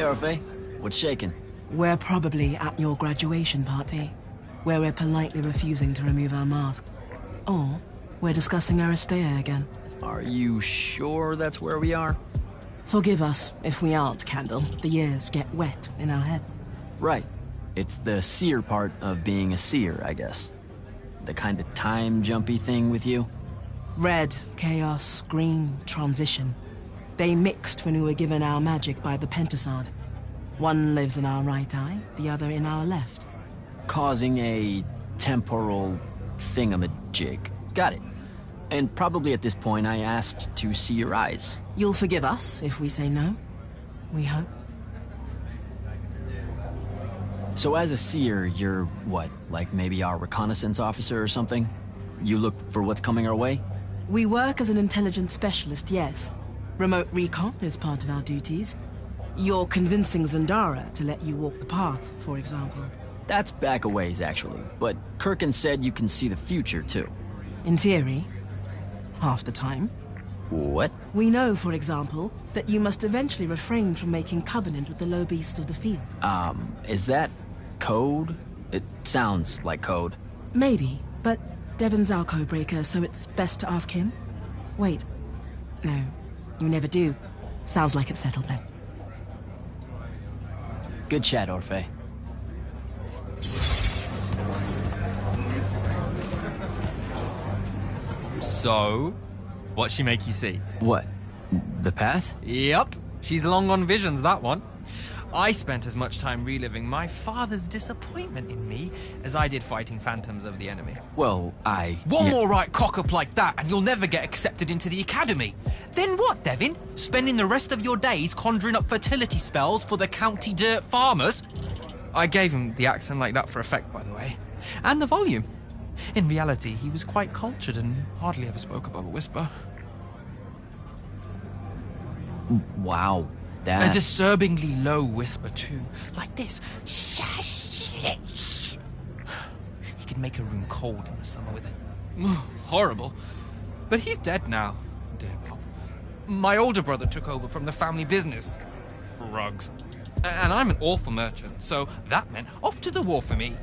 Orphe. What's shaking? We're probably at your graduation party, where we're politely refusing to remove our mask. Or we're discussing Aristea again. Are you sure that's where we are? Forgive us if we aren't, Candle. The years get wet in our head. Right. It's the seer part of being a seer, I guess. The kind of time-jumpy thing with you? Red, chaos, green, transition. They mixed when we were given our magic by the Pentasod. One lives in our right eye, the other in our left. Causing a temporal thingamajig. Got it. And probably at this point I asked to see your eyes. You'll forgive us if we say no? We hope. So as a seer, you're what? Like maybe our reconnaissance officer or something? You look for what's coming our way? We work as an intelligence specialist, yes. Remote recon is part of our duties. You're convincing Zendara to let you walk the path, for example. That's back a ways, actually. But Kirkin said you can see the future, too. In theory. Half the time. What? We know, for example, that you must eventually refrain from making covenant with the low beasts of the field. Is that code? It sounds like code. Maybe, but Devon's our codebreaker, so it's best to ask him. Wait. No, you never do. Sounds like it's settled then. Good chat, Orphe. So, what'd she make you see? What? The path? Yep, she's long on visions, that one. I spent as much time reliving my father's disappointment in me as I did fighting phantoms of the enemy. Well, One more right cock-up like that and you'll never get accepted into the academy. Then what, Devin? Spending the rest of your days conjuring up fertility spells for the county dirt farmers? I gave him the accent like that for effect, by the way. And the volume. In reality, he was quite cultured and hardly ever spoke above a whisper. Wow. A disturbingly low whisper, too. Like this. He could make a room cold in the summer with it. Horrible. But he's dead now, dear Pop. My older brother took over from the family business. Rugs. And I'm an awful merchant, so that meant off to the war for me.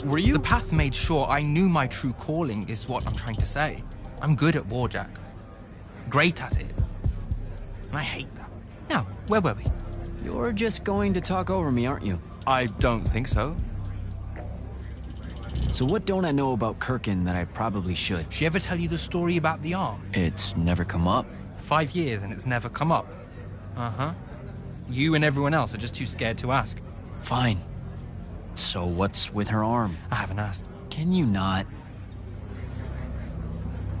Were you? The path made sure I knew my true calling is what I'm trying to say. I'm good at war, Jack. Great at it. And I hate that. Now, where were we? You're just going to talk over me, aren't you? I don't think so. So what don't I know about Kirkin that I probably should? She ever tell you the story about the arm? It's never come up. 5 years and it's never come up. Uh-huh. You and everyone else are just too scared to ask. Fine. So what's with her arm? I haven't asked. Can you not?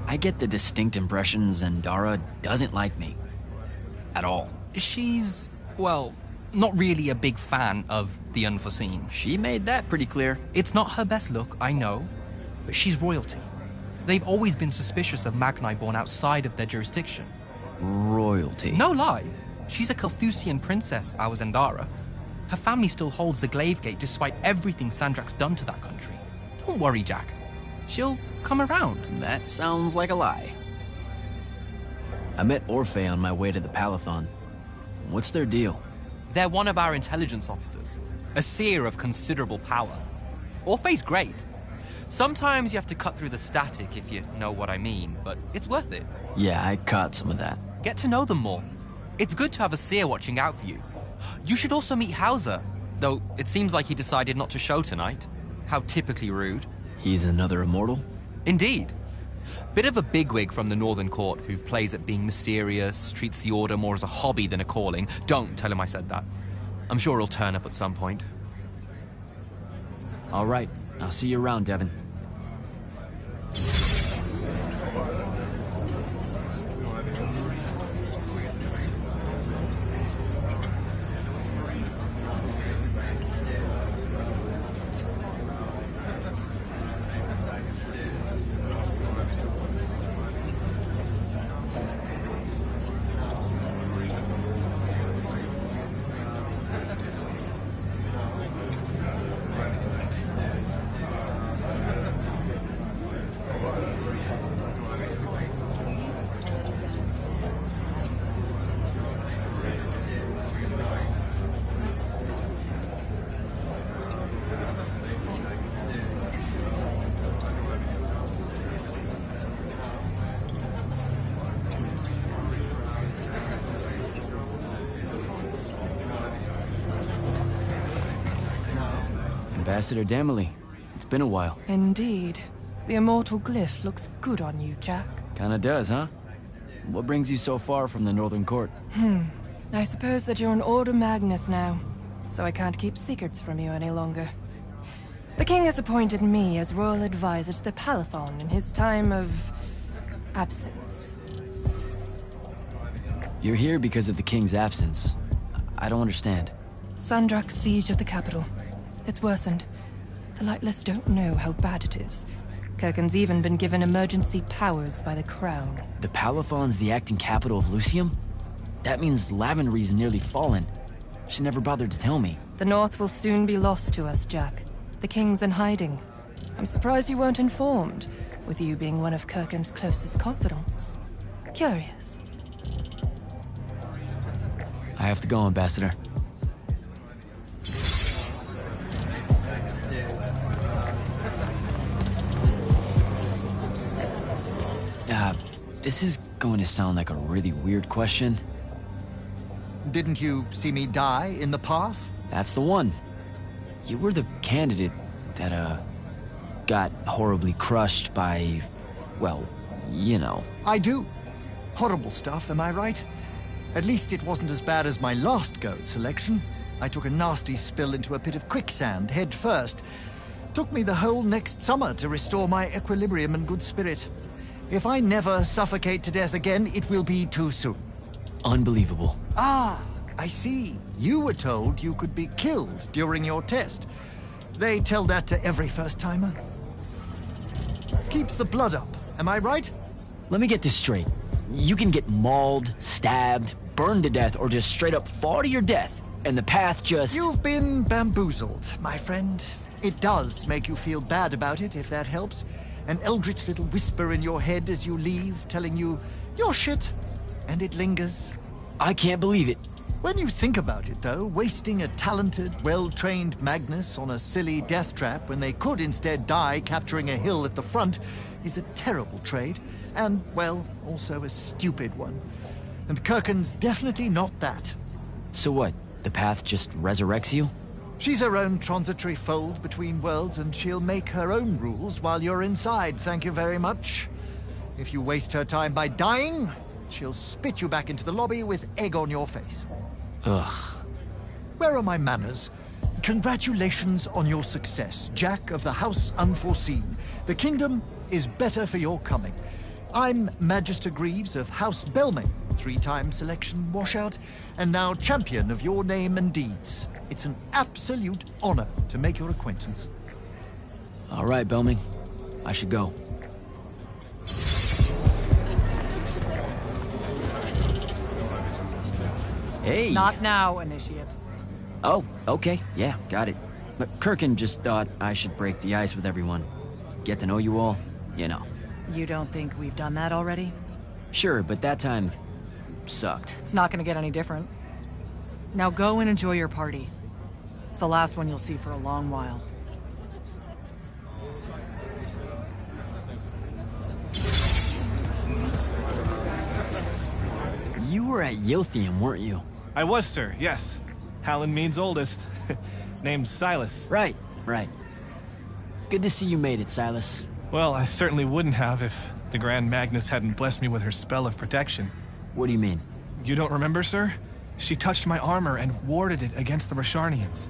I get the distinct impression Zendara doesn't like me. At all. She's, well, not really a big fan of the unforeseen. She made that pretty clear. It's not her best look, I know, but she's royalty. They've always been suspicious of Magni born outside of their jurisdiction. Royalty? No lie. She's a Carthusian princess, our Zendara. Her family still holds the Glaive Gate despite everything Sandrak's done to that country. Don't worry, Jack. She'll come around. That sounds like a lie. I met Orphe on my way to the Palathon. What's their deal? They're one of our intelligence officers, a seer of considerable power. Orphe's great. Sometimes you have to cut through the static, if you know what I mean, but it's worth it. Yeah, I caught some of that. Get to know them more. It's good to have a seer watching out for you. You should also meet Hauser, though it seems like he decided not to show tonight. How typically rude. He's another immortal? Indeed. Bit of a bigwig from the Northern Court who plays at being mysterious, treats the Order more as a hobby than a calling. Don't tell him I said that. I'm sure he'll turn up at some point. All right. I'll see you around, Devin. Ambassador Damley. It's been a while. Indeed. The immortal glyph looks good on you, Jack. Kinda does, huh? What brings you so far from the Northern Court? I suppose that you're an Order Magnus now, so I can't keep secrets from you any longer. The king has appointed me as royal advisor to the Palathon in his time of absence. You're here because of the king's absence. I don't understand. Sandrak's siege of the capital. It's worsened. The Lightless don't know how bad it is. Kirkin's even been given emergency powers by the crown. The Palathon's the acting capital of Lucium? That means Lavenry's nearly fallen. She never bothered to tell me. The North will soon be lost to us, Jack. The king's in hiding. I'm surprised you weren't informed, with you being one of Kirkin's closest confidants. Curious. I have to go, Ambassador. This is going to sound like a really weird question. Didn't you see me die in the path? That's the one. You were the candidate that, got horribly crushed by, well, you know. I do. Horrible stuff, am I right? At least it wasn't as bad as my last go at selection. I took a nasty spill into a pit of quicksand head first. Took me the whole next summer to restore my equilibrium and good spirit. If I never suffocate to death again, it will be too soon. Unbelievable. Ah, I see. You were told you could be killed during your test. They tell that to every first-timer. Keeps the blood up, am I right? Let me get this straight. You can get mauled, stabbed, burned to death, or just straight up fall to your death, and the path just... You've been bamboozled, my friend. It does make you feel bad about it, if that helps. An eldritch little whisper in your head as you leave, telling you, you're shit. And it lingers. I can't believe it. When you think about it, though, wasting a talented, well-trained Magnus on a silly death trap when they could instead die capturing a hill at the front is a terrible trade. And, well, also a stupid one. And Kirkin's definitely not that. So what? The path just resurrects you? She's her own transitory fold between worlds, and she'll make her own rules while you're inside, thank you very much. If you waste her time by dying, she'll spit you back into the lobby with egg on your face. Ugh. Where are my manners? Congratulations on your success, Jack of the House Unforeseen. The kingdom is better for your coming. I'm Magister Greaves of House Belmane, 3-time selection washout, and now champion of your name and deeds. It's an absolute honor to make your acquaintance. All right, Belming. I should go. Hey! Not now, Initiate. Oh, okay. Yeah, got it. But Kirkin just thought I should break the ice with everyone. Get to know you all, you know. You don't think we've done that already? Sure, but that time sucked. It's not gonna get any different. Now go and enjoy your party. It's the last one you'll see for a long while. You were at Yilthium, weren't you? I was, sir, yes. Hallen means oldest. Named Silas. Right. Good to see you made it, Silas. Well, I certainly wouldn't have if the Grand Magnus hadn't blessed me with her spell of protection. What do you mean? You don't remember, sir? She touched my armor and warded it against the Rasharnians.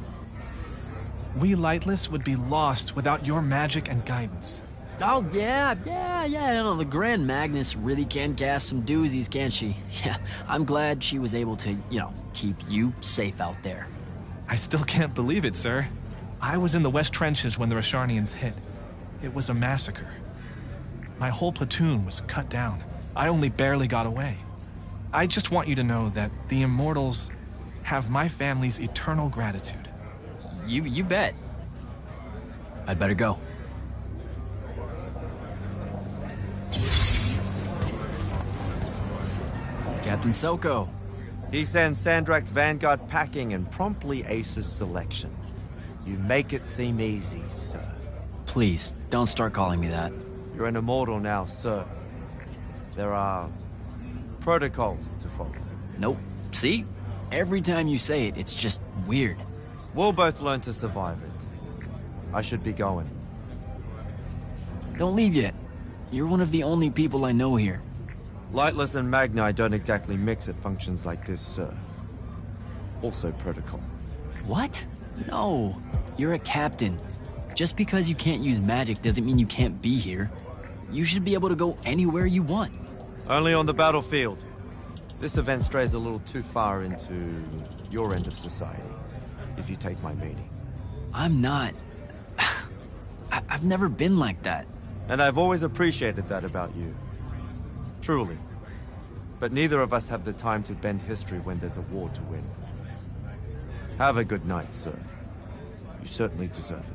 We Lightless would be lost without your magic and guidance. Oh, yeah, no, the Grand Magnus really can cast some doozies, can't she? Yeah, I'm glad she was able to, keep you safe out there. I still can't believe it, sir. I was in the West Trenches when the Rasharnians hit. It was a massacre. My whole platoon was cut down. I only barely got away. I just want you to know that the Immortals have my family's eternal gratitude. You bet. I'd better go. Captain Selko. He sends Sandrak's vanguard packing and promptly aces selection. You make it seem easy, sir. Please, don't start calling me that. You're an immortal now, sir. There are protocols to follow. Nope. See? Every time you say it, it's just weird. We'll both learn to survive it. I should be going. Don't leave yet. You're one of the only people I know here. Lightless and Magni don't exactly mix at functions like this, sir. Also protocol. What? No. You're a captain. Just because you can't use magic doesn't mean you can't be here. You should be able to go anywhere you want. Only on the battlefield. This event strays a little too far into your end of society, if you take my meaning. I'm not. I've never been like that. And I've always appreciated that about you. Truly. But neither of us have the time to bend history when there's a war to win. Have a good night, sir. You certainly deserve it.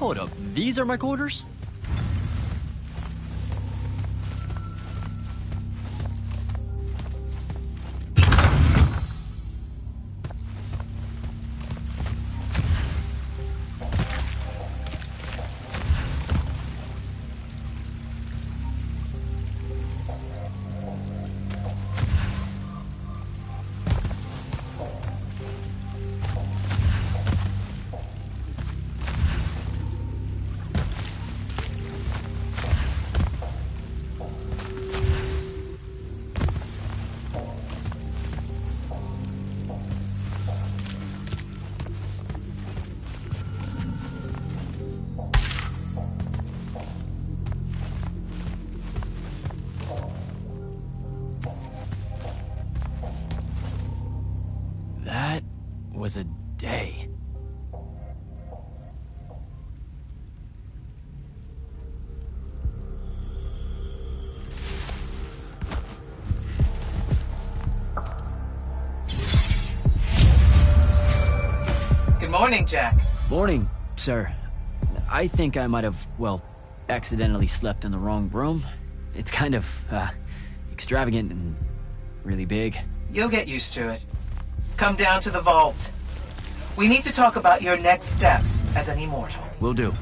Hold up, these are my quarters? was a day. Good morning, Jack. Morning, sir. I think I might have, well, accidentally slept in the wrong room. It's kind of, extravagant and really big. You'll get used to it. Come down to the vault. We need to talk about your next steps as an immortal. Will do.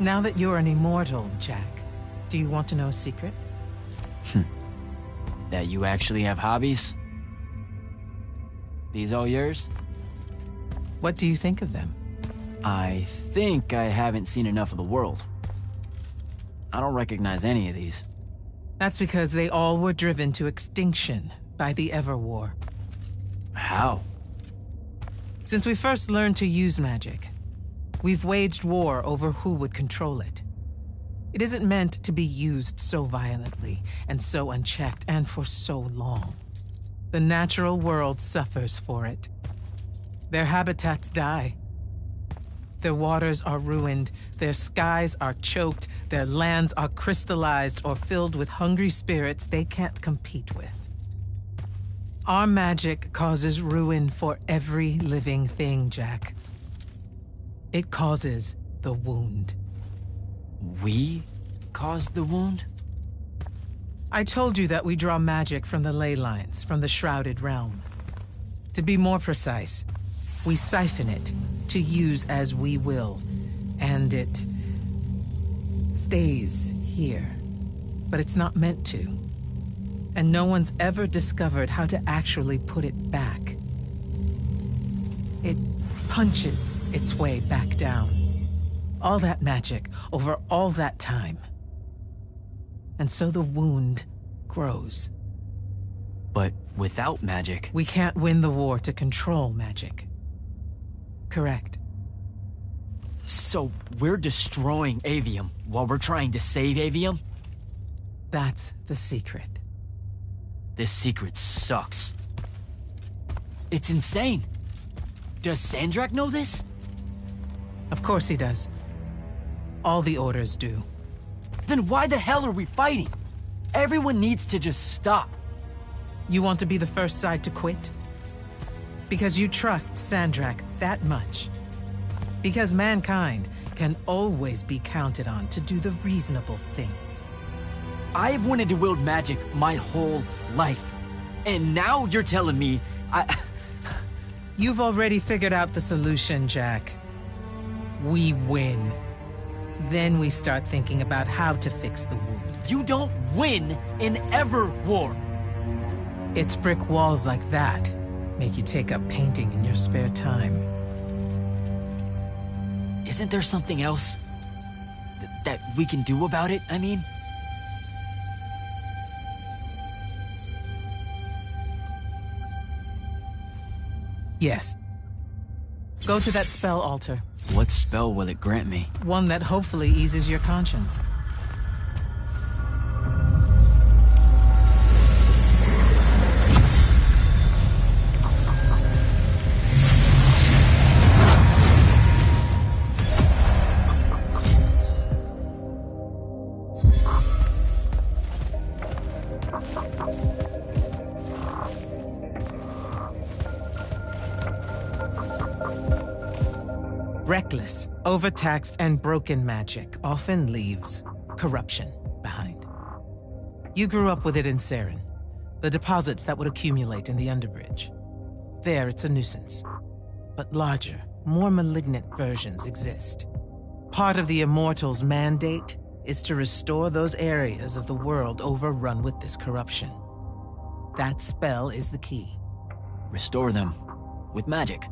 Now that you're an immortal, Jack, do you want to know a secret? that you actually have hobbies? These all yours? What do you think of them? I think I haven't seen enough of the world. I don't recognize any of these. That's because they all were driven to extinction by the Everwar. How? Since we first learned to use magic, we've waged war over who would control it. It isn't meant to be used so violently and so unchecked and for so long. The natural world suffers for it. Their habitats die. Their waters are ruined, their skies are choked, their lands are crystallized or filled with hungry spirits they can't compete with. Our magic causes ruin for every living thing, Jack. It causes the wound. We caused the wound? I told you that we draw magic from the ley lines, from the Shrouded Realm. To be more precise, we siphon it to use as we will, and it stays here. But it's not meant to. And no one's ever discovered how to actually put it back. It punches its way back down. All that magic over all that time. And so the wound grows. But without magic... We can't win the war to control magic. Correct. So we're destroying Aveum while we're trying to save Aveum? That's the secret. This secret sucks. It's insane. Does Sandrak know this? Of course he does. All the orders do. Then why the hell are we fighting? Everyone needs to just stop. You want to be the first side to quit? Because you trust Sandrak that much. Because mankind can always be counted on to do the reasonable thing. I've wanted to wield magic my whole life. And now you're telling me You've already figured out the solution, Jack. We win. Then we start thinking about how to fix the wound. You don't win in Everwar. It's brick walls like that make you take up painting in your spare time. Isn't there something else that we can do about it, I mean? Yes. Go to that spell altar. What spell will it grant me? One that hopefully eases your conscience. Reckless, overtaxed, and broken magic often leaves corruption behind. You grew up with it in Saren, the deposits that would accumulate in the Underbridge. There, it's a nuisance. But larger, more malignant versions exist. Part of the Immortals' mandate is to restore those areas of the world overrun with this corruption. That spell is the key. Restore them. With magic.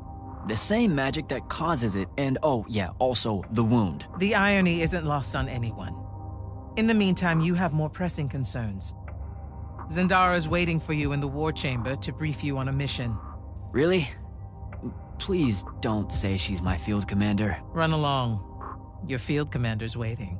The same magic that causes it, and oh yeah, also the wound. The irony isn't lost on anyone. In the meantime, you have more pressing concerns. Zendara's waiting for you in the war chamber to brief you on a mission. Really? Please don't say she's my field commander. Run along. Your field commander's waiting.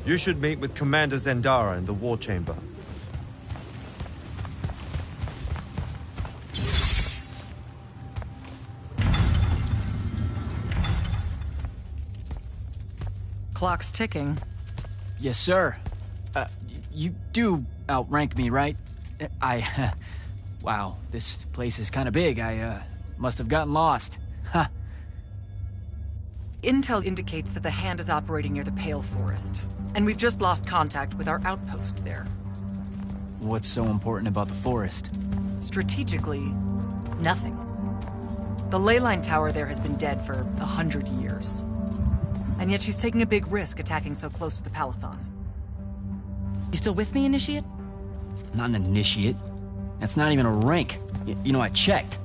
You should meet with Commander Zendara in the War Chamber. Clock's ticking. Yes, sir. You do outrank me, right? Wow, this place is kind of big. I must have gotten lost. Ha. Intel indicates that the Hand is operating near the Pale Forest, and we've just lost contact with our outpost there. What's so important about the forest? Strategically, nothing. The ley line tower there has been dead for 100 years. And yet she's taking a big risk attacking so close to the Palathon. You still with me, Initiate? Not an initiate. That's not even a rank. You know, I checked.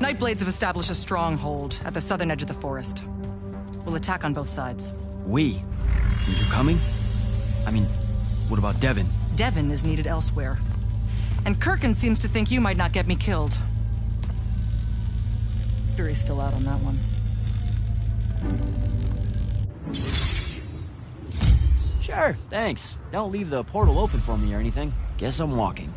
Nightblades have established a stronghold at the southern edge of the forest. We'll attack on both sides. We? And you're coming? I mean, what about Devin? Devin is needed elsewhere. And Kirkin seems to think you might not get me killed. Jury's still out on that one. Sure, thanks. Don't leave the portal open for me or anything. Guess I'm walking.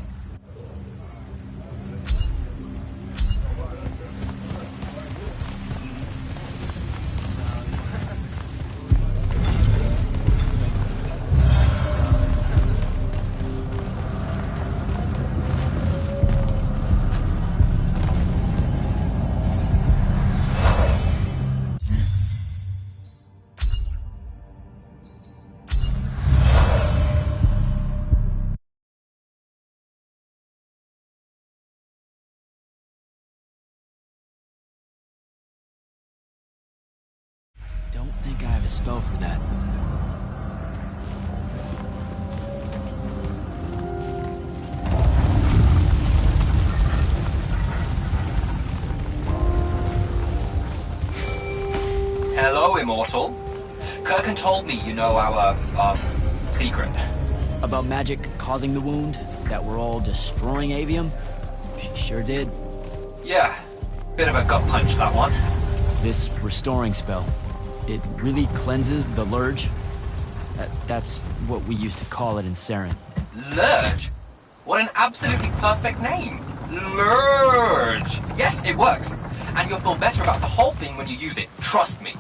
Don't think I have a spell for that. Hello, Immortal. Kirkin told me you know our secret. About magic causing the wound? That we're all destroying Aveum? She sure did. Yeah, bit of a gut punch, that one. This restoring spell, it really cleanses the Lurge? That's what we used to call it in Saren. Lurge? What an absolutely perfect name. Lurge. Yes, it works. And you'll feel better about the whole thing when you use it. Trust me.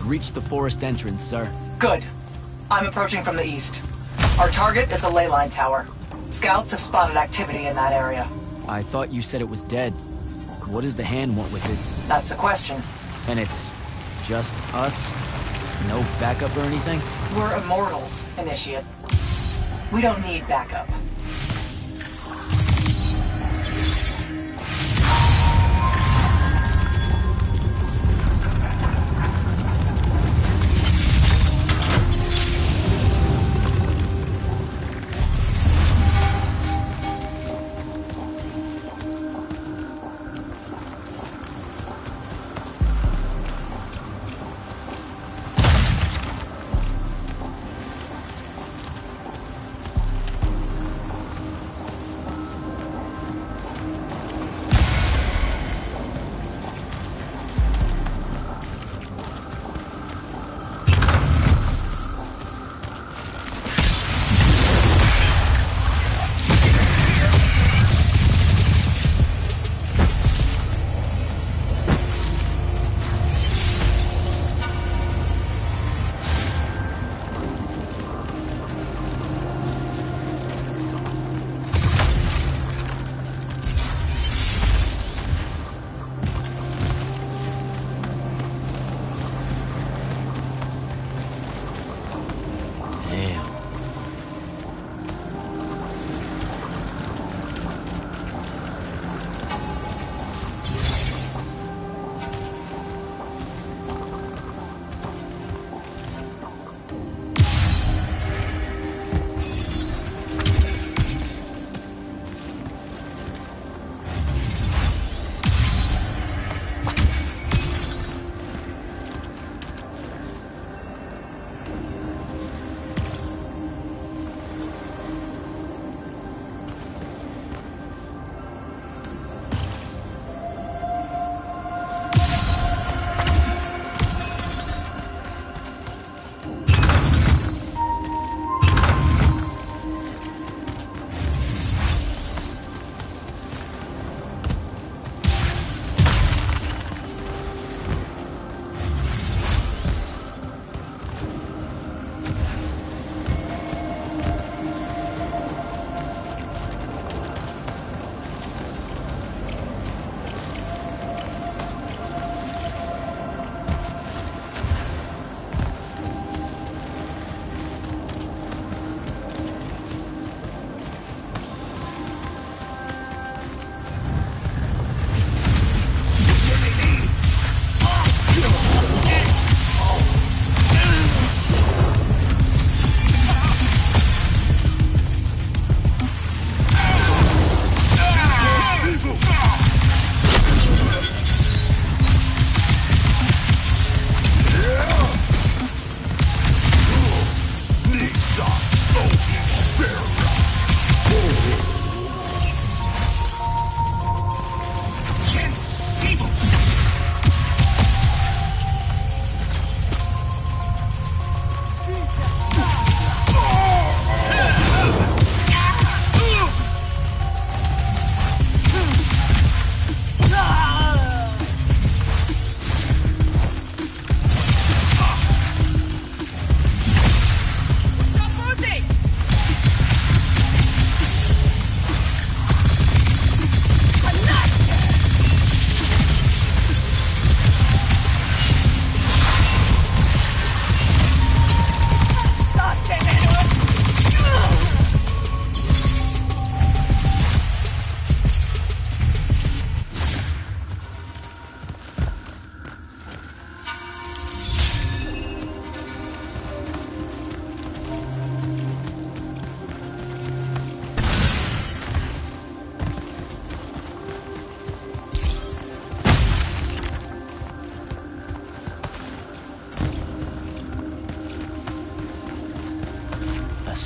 I've reached the forest entrance, sir. Good. I'm approaching from the east. Our target is the Leyline Tower. Scouts have spotted activity in that area. I thought you said it was dead. What does the hand want with it? That's the question. And it's just us? No backup or anything? We're Immortals, Initiate. We don't need backup.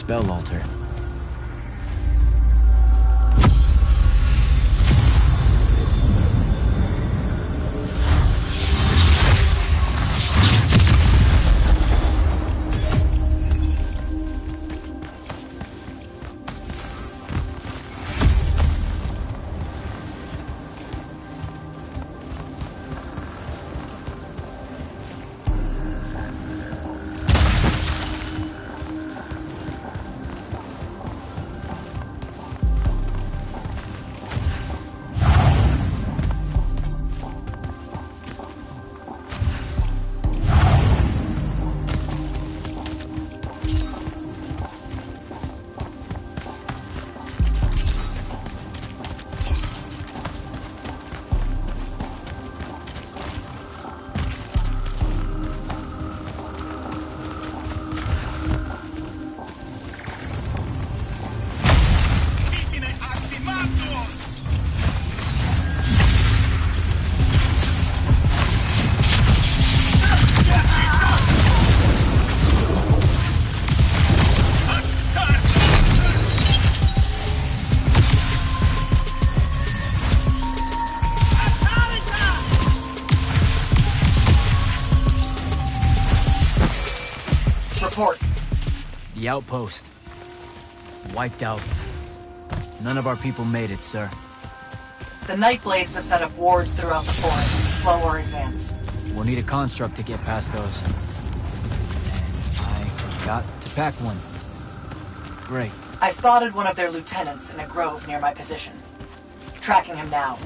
spell altar. Report. The outpost. Wiped out. None of our people made it, sir. The Nightblades have set up wards throughout the forest. Slow our advance. We'll need a construct to get past those. And I forgot to pack one. Great. I spotted one of their lieutenants in a grove near my position. Tracking him now.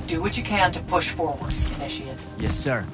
Do what you can to push forward, Initiate. Yes, sir.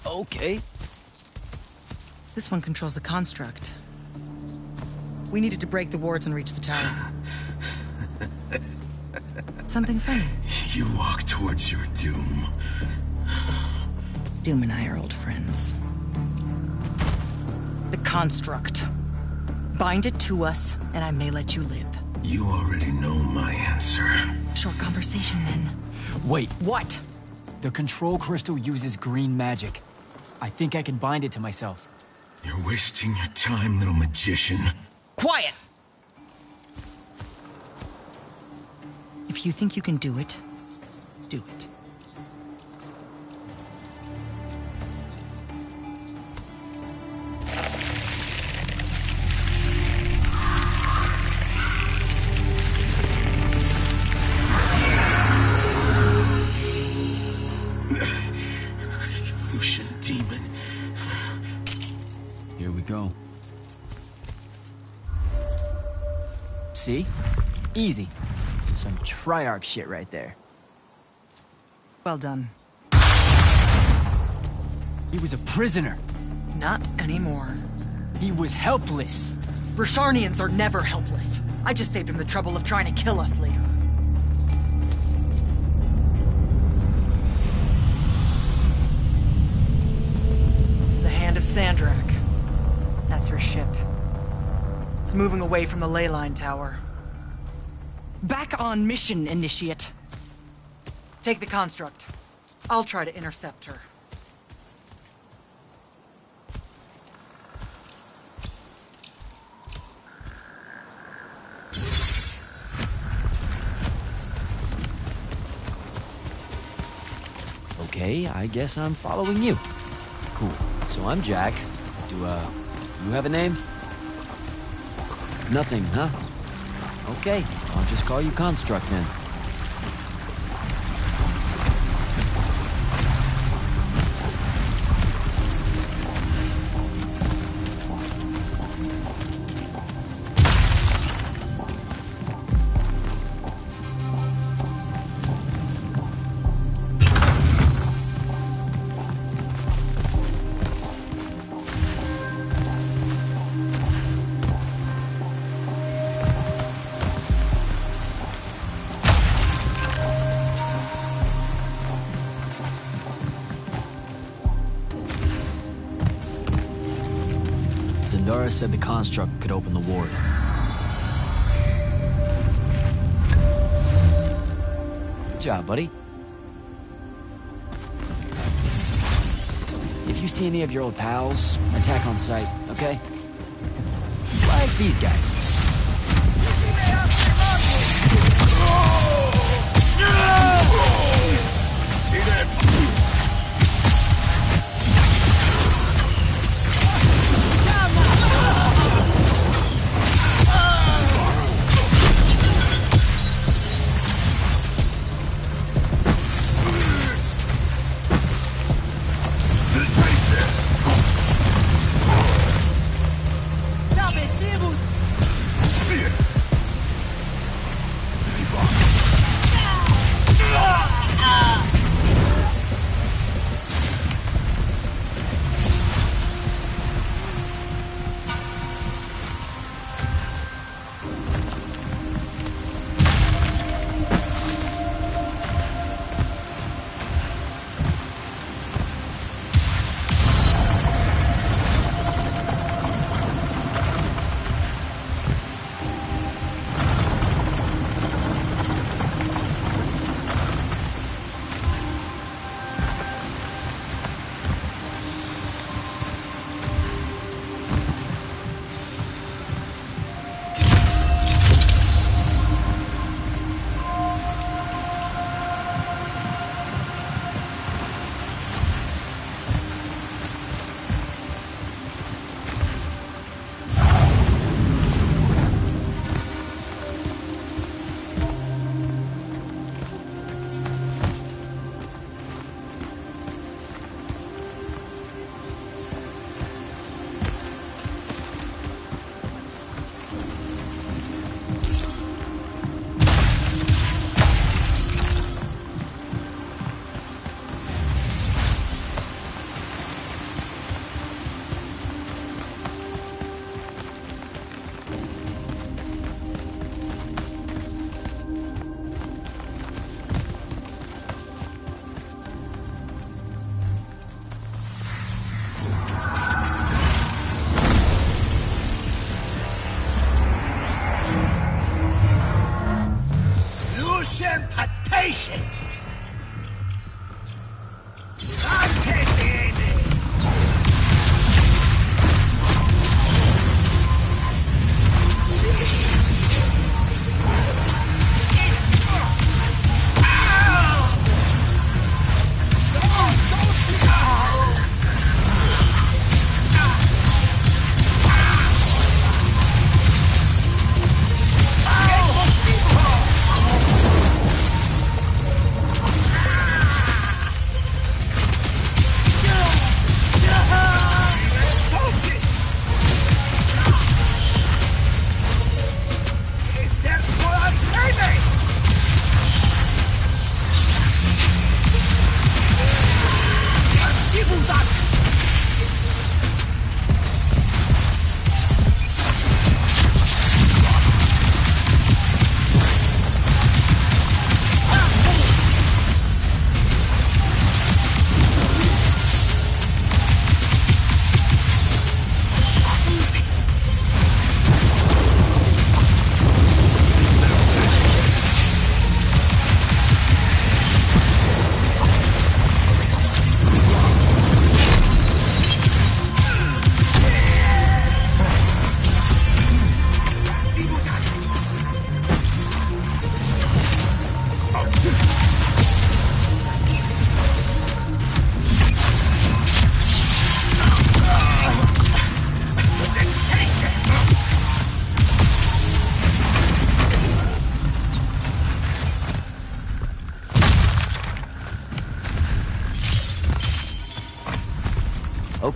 Okay. This one controls the construct. We needed to break the wards and reach the tower. Something funny? You walk towards your doom. Doom and I are old friends. The construct. Bind it to us, and I may let you live. You already know my answer. Short conversation, then. Wait, What? the control crystal uses green magic. I think I can bind it to myself. You're wasting your time, little magician. Quiet! If you think you can do it, do it. Lucian demon. Here we go. See? Easy. Some Triarch shit right there. Well done. He was a prisoner. Not anymore. He was helpless. Rosharnians are never helpless. I just saved him the trouble of trying to kill us later. The Hand of Sandrak. That's her ship. It's moving away from the ley line tower. Back on mission, Initiate. Take the construct. I'll try to intercept her. Okay, I guess I'm following you. Cool. So I'm Jack. Do, you have a name? Nothing, huh? Okay, I'll just call you Construct then. Zendara said the construct could open the ward. Good job, buddy. If you see any of your old pals, attack on sight, okay? Like these guys.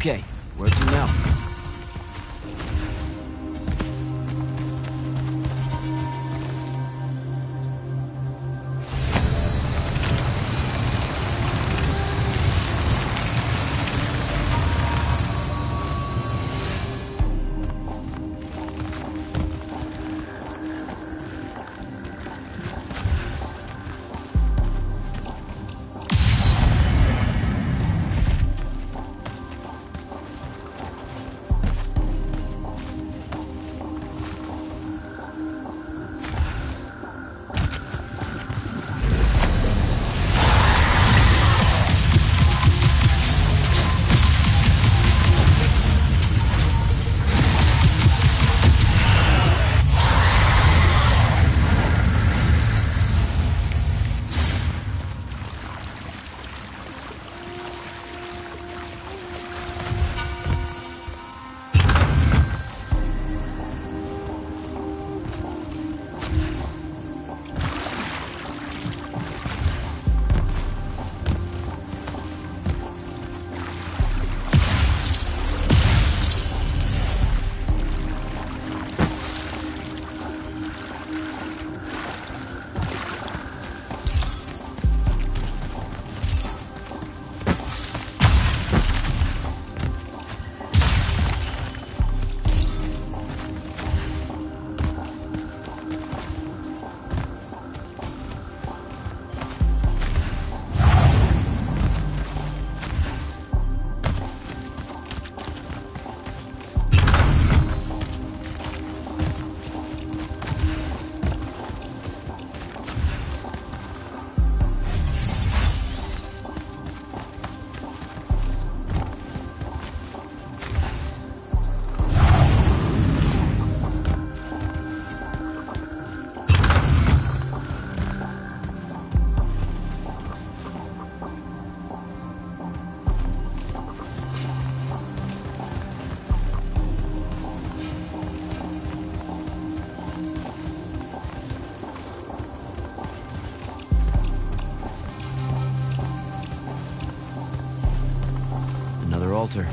Okay, where to now? Altar.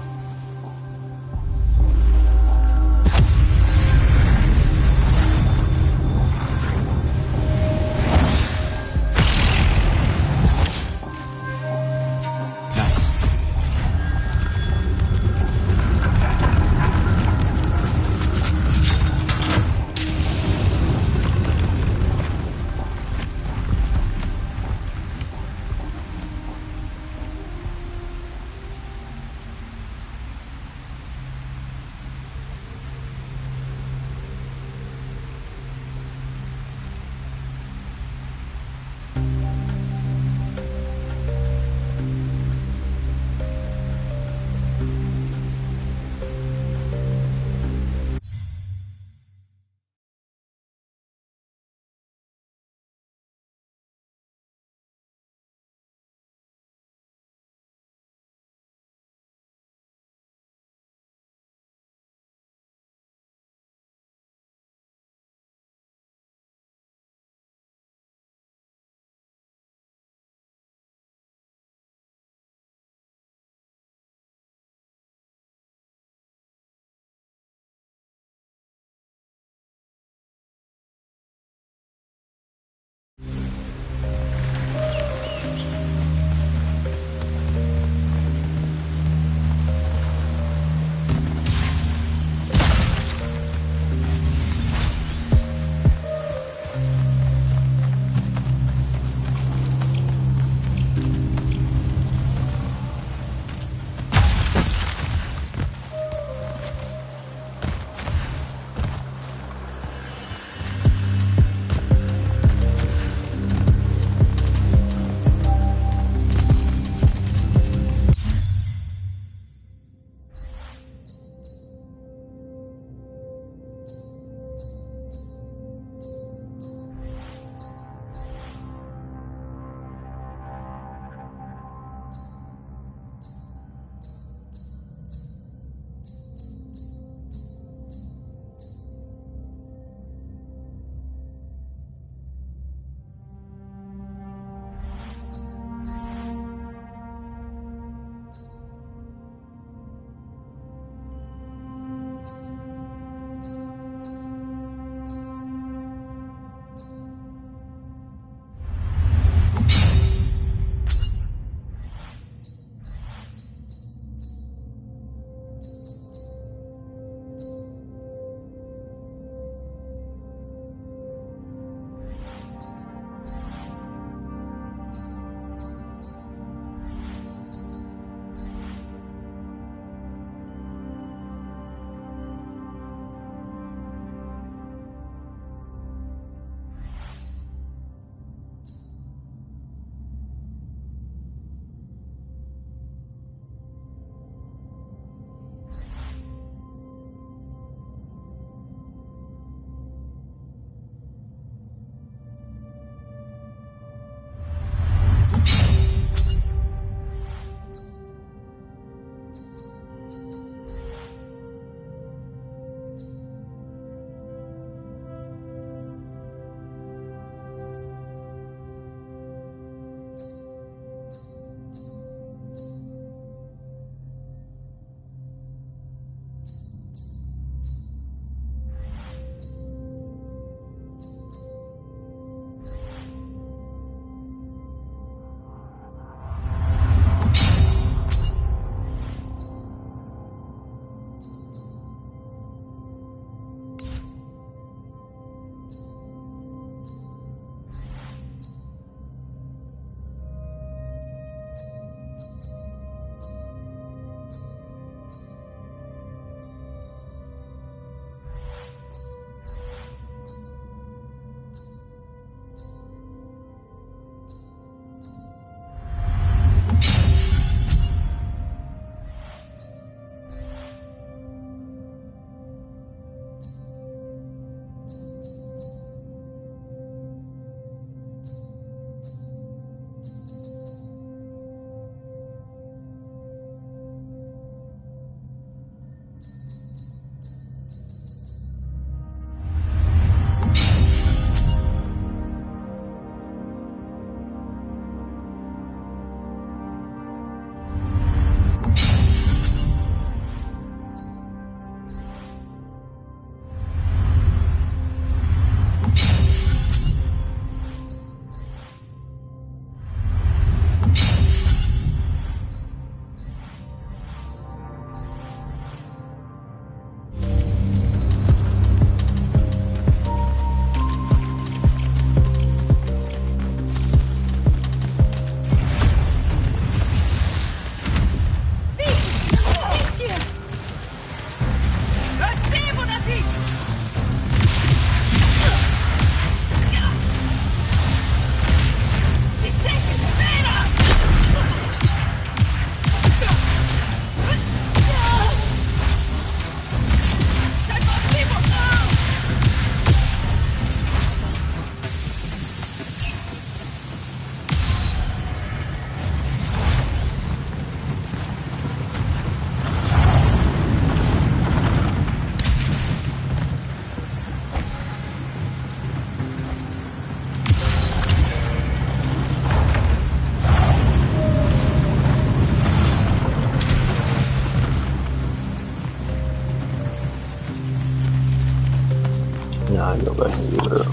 Nah, go back and get it.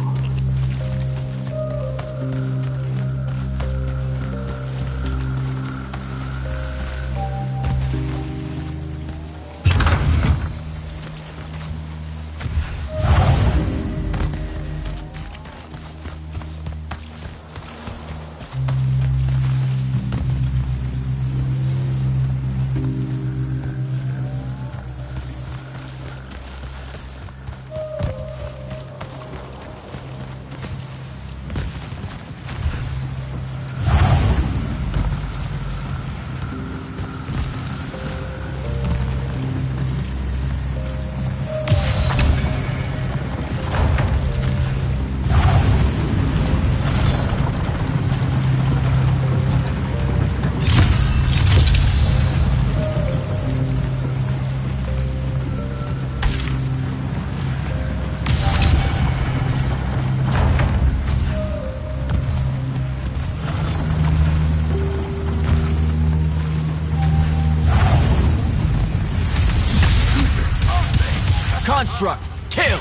Construct! Kill!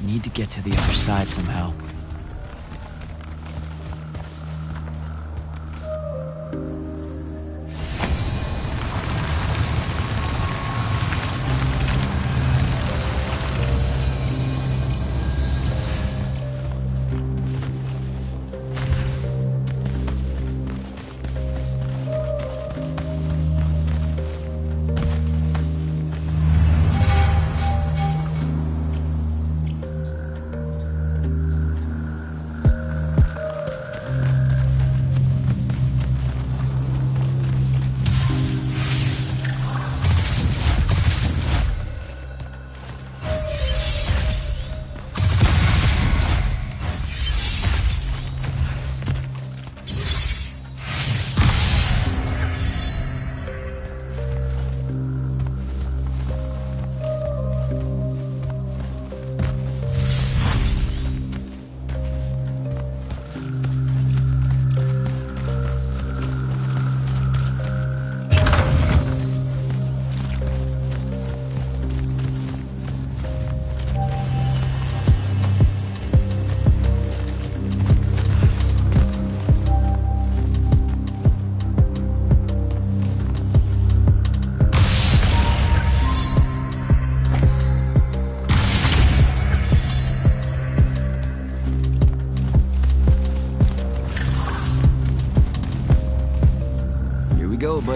Need to get to the other side somehow.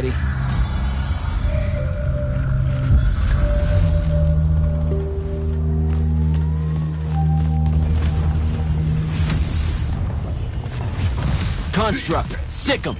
buddy. Construct, sick 'em.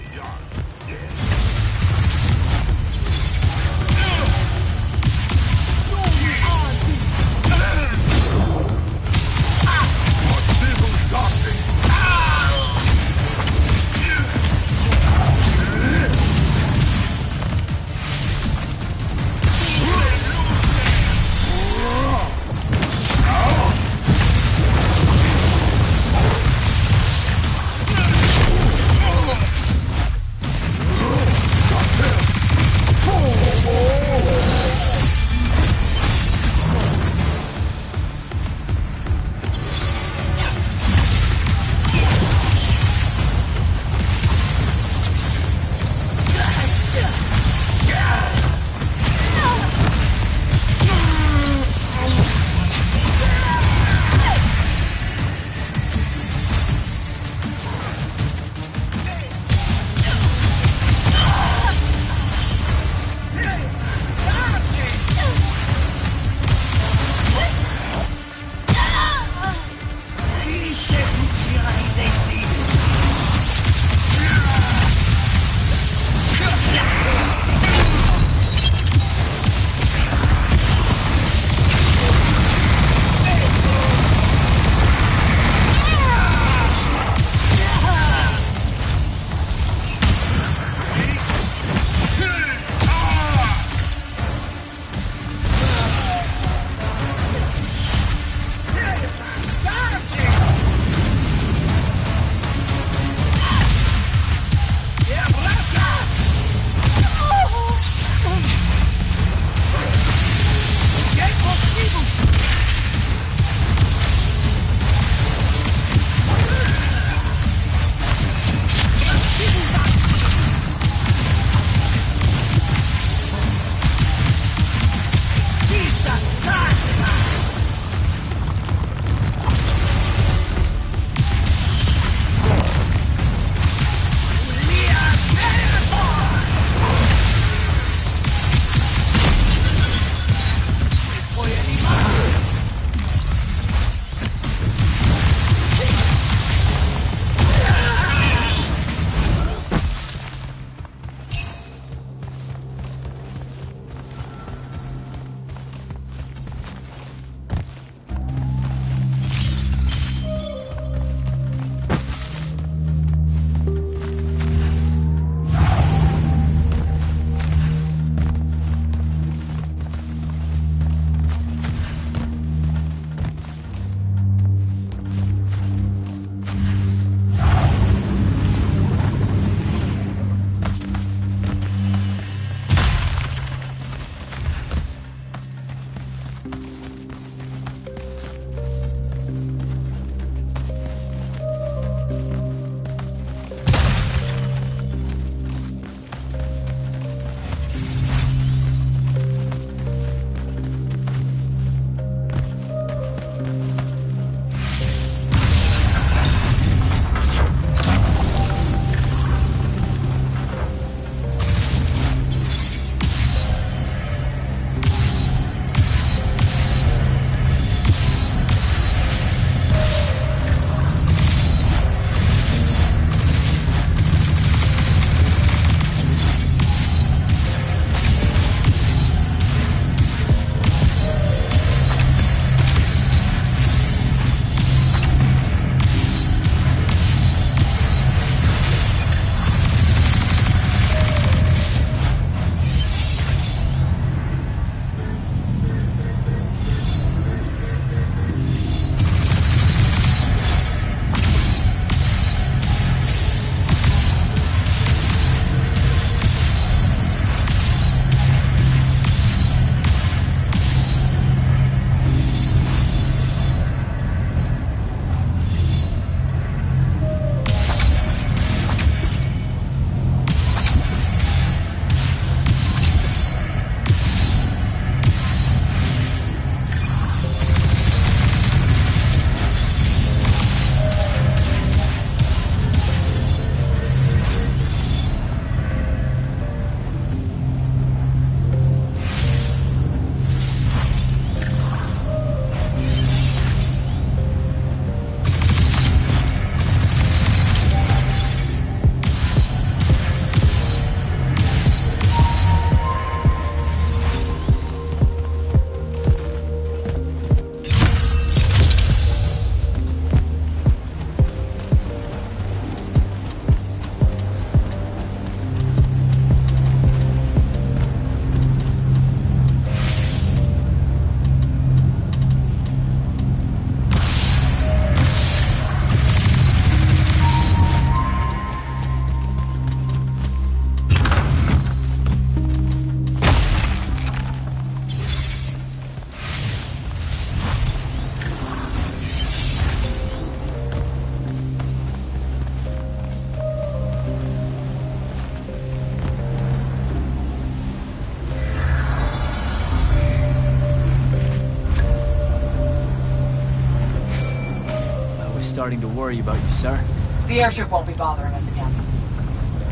starting to worry about you, sir. The airship won't be bothering us again.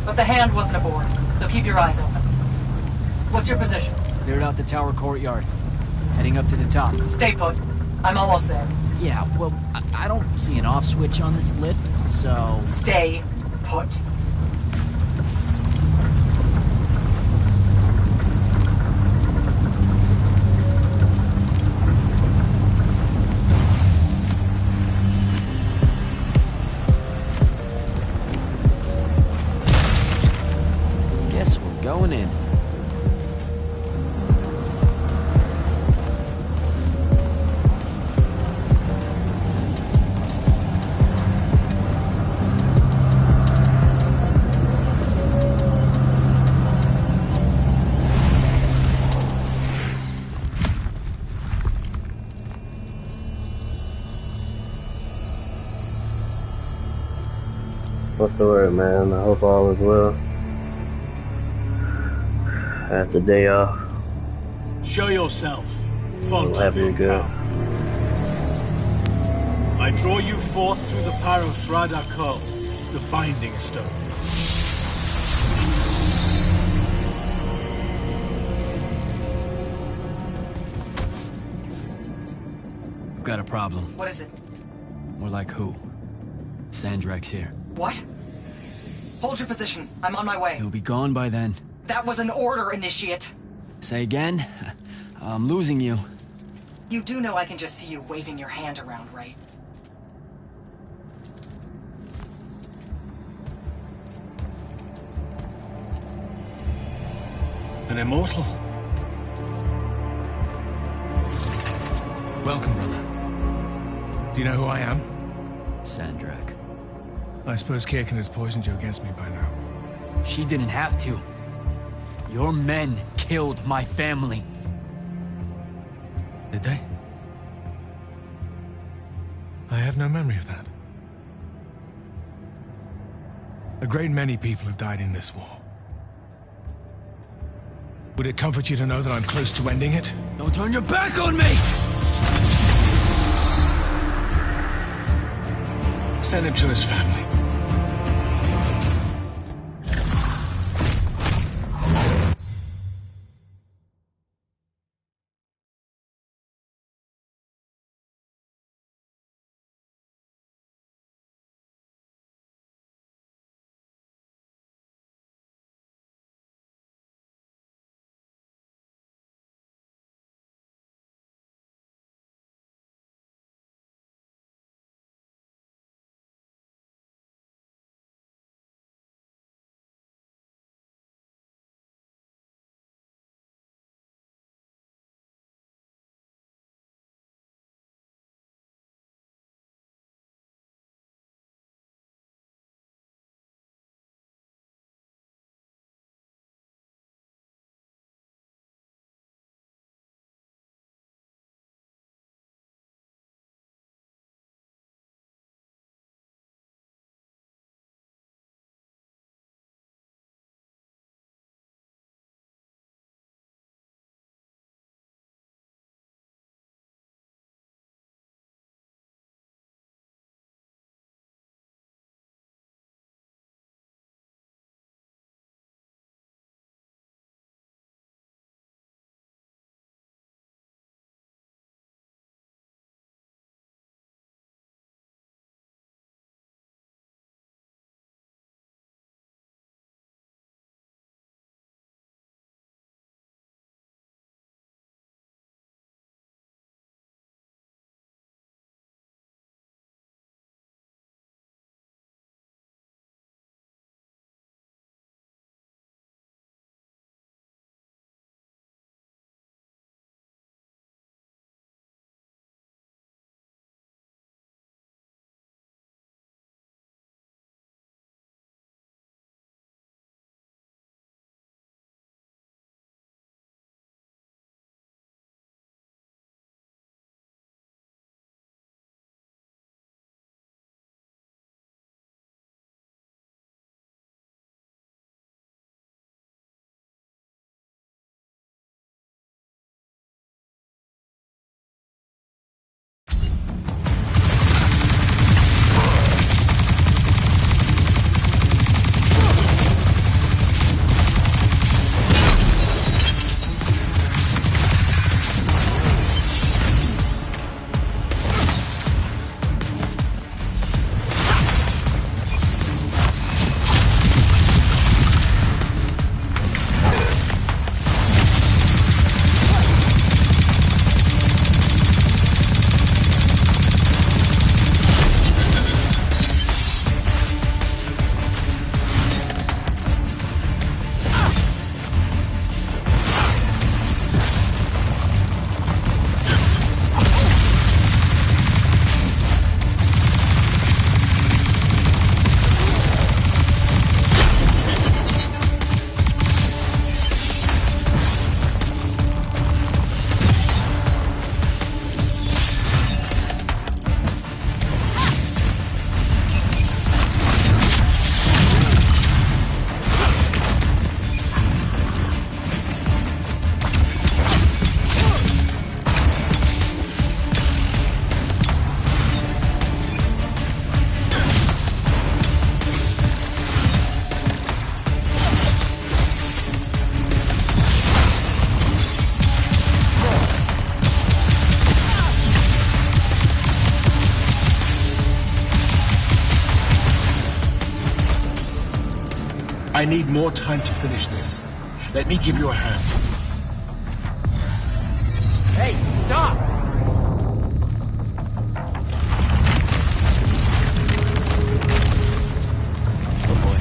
But the hand wasn't aboard, so keep your eyes open. What's your position? Cleared out the tower courtyard. Heading up to the top. Stay put. I'm almost there. Yeah, well, I don't see an off switch on this lift, so... Stay put. Guess we're going in. What's the word, man? I hope all is well. After day off. Show yourself, font What of happened, your girl? power. I draw you forth through the power of Thradakol, the Binding Stone. We've got a problem. What is it? More like who? Sandrak's here. What? Hold your position. I'm on my way. He'll be gone by then. That was an order, Initiate. Say again? I'm losing you. You do know I can just see you waving your hand around, right? An immortal? Welcome, brother. Do you know who I am? Sandrak. I suppose Kirkin has poisoned you against me by now. She didn't have to. Your men killed my family. Did they? I have no memory of that. A great many people have died in this war. Would it comfort you to know that I'm close to ending it? Don't turn your back on me! Send him to his family. I need more time to finish this. Let me give you a hand. Hey, stop! Oh boy.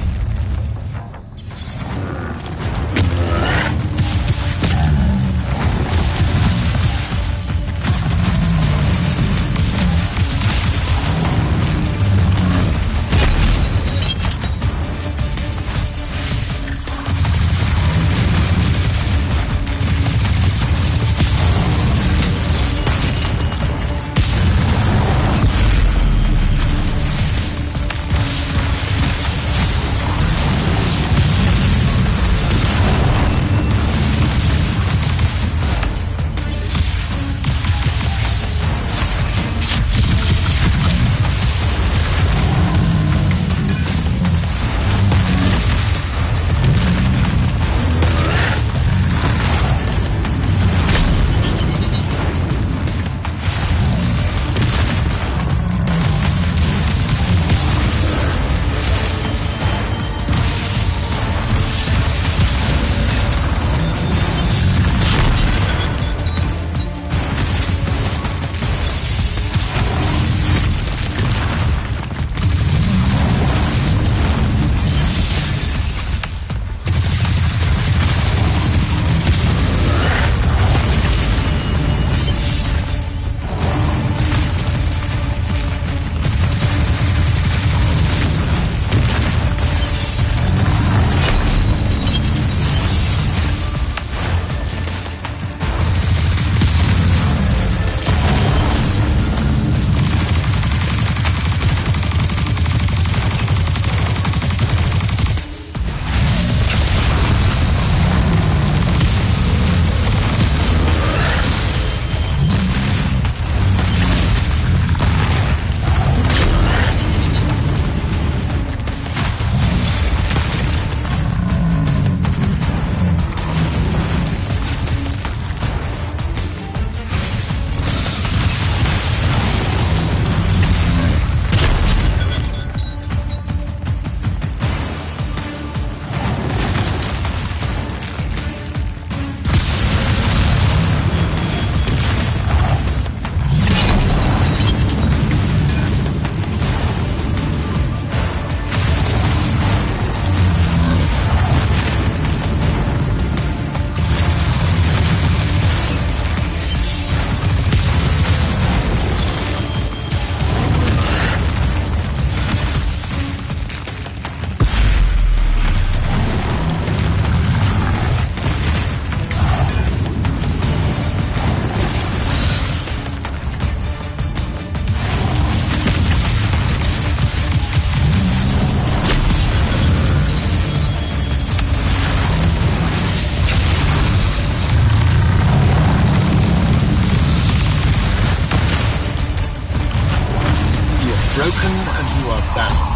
Broken and you are bound.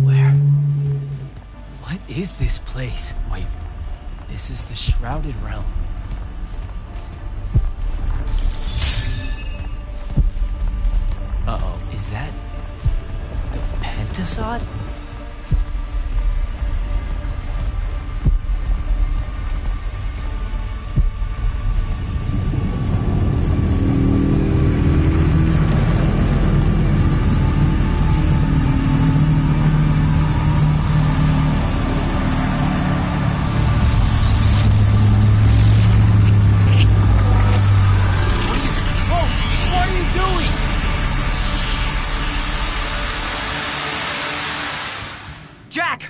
Where? What is this place? Wait, this is the Shrouded Realm. Uh-oh, is that the Pentasod? Jack!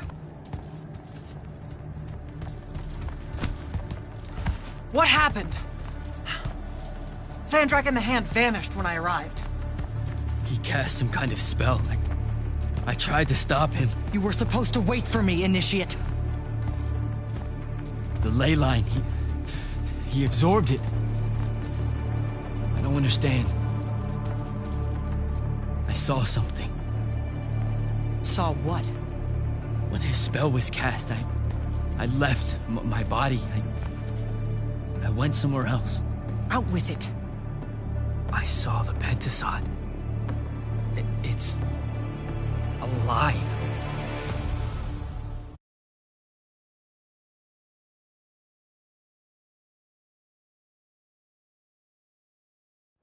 What happened? Sandrak and the Hand vanished when I arrived. He cast some kind of spell. I tried to stop him. You were supposed to wait for me, Initiate. The ley line, he absorbed it. I don't understand. I saw something. Saw what? When his spell was cast, I left my body. I went somewhere else. Out with it. I saw the Pentasod. It's alive.